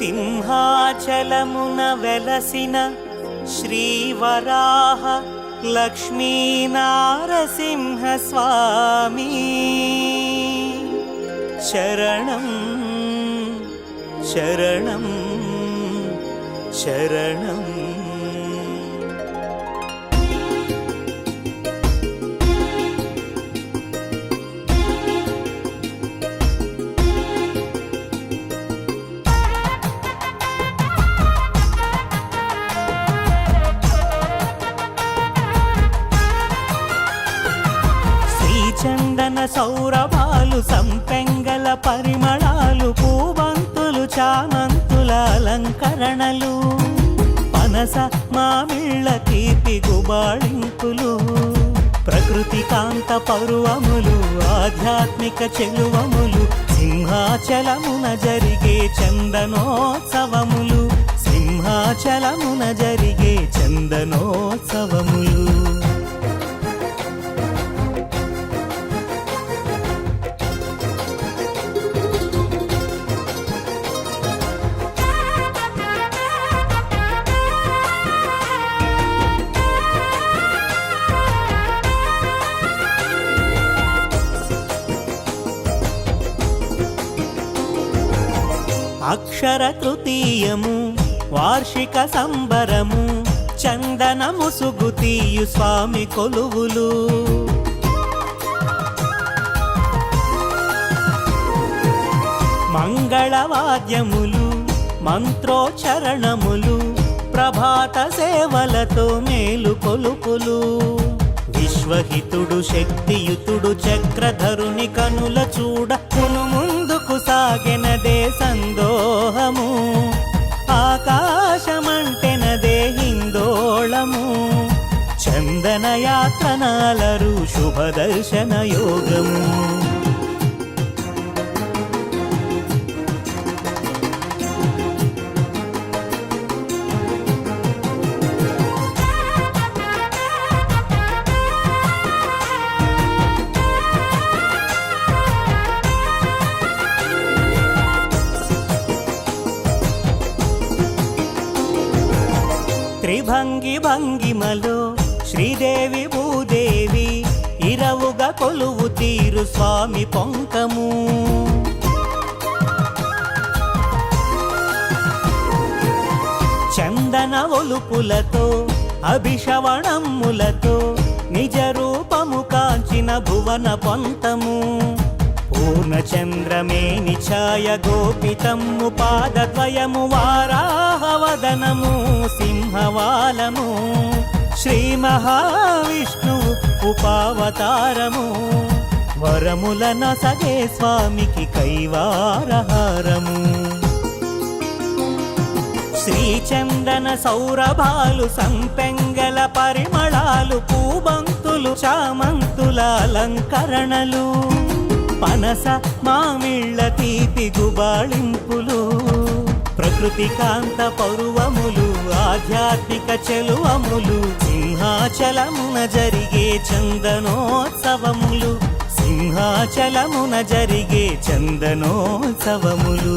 సింహాచలమున వెలసిన శ్రీవరాహ లక్ష్మీనారసింహ స్వామి శరణం శరణం శరణం. చందన సౌరభాలు సంపెంగల పరిమళాలు పూబంతులు చామంతుల అలంకరణలు పనస మామిళ్ళ తీపి గుబాళింపులు ప్రకృతి కాంత పరువములు ఆధ్యాత్మిక చెలువములు సింహాచలమున జరిగే చందనోత్సవములు సింహాచలమున జరిగే చందనోత్సవములు. అక్షర తృతీయము వార్షిక సంబరము చందన ముసుగు తీయు స్వామి కొలువులు మంగళవాద్యములు మంత్రోచ్చరణములు ప్రభాత సేవలతో మేలు కొలుపులు విశ్వహితుడు శక్తియుతుడు చక్రధరుని కనుల చూడ ముందుకు సాగెనదే సందోహము ఆకాశమంటెనదే హిందోళము చందన యాత్రనాలరు శుభదర్శన యోగము. త్రిభంగి భంగిమలో శ్రీదేవి భూదేవి ఇరవుగా కొలువు తీరు స్వామి పొంకము చందన ఒలుపులతో అభిషవణమ్ములతో నిజ రూపము కాంచిన భువన పొంతము పూర్ణచంద్రమేని ఛాయ గోపితమ్ము పాదద్వయము వారాహవదనము సింహవాలము శ్రీ మహావిష్ణువు ఉపావతారము వరములన సగే స్వామికి కైవారహారము. శ్రీచందన సౌరభాలు సంపెంగల పరిమళాలు పూబంతులు చామంతుల అలంకరణలు పనస మామిళ్ళ తీపి గుబాళింపులు ప్రకృతి కాంత పరువములు ఆధ్యాత్మిక చెలువములు సింహాచలమున జరిగే చందనోత్సవములు సింహాచలమున జరిగే చందనోత్సవములు.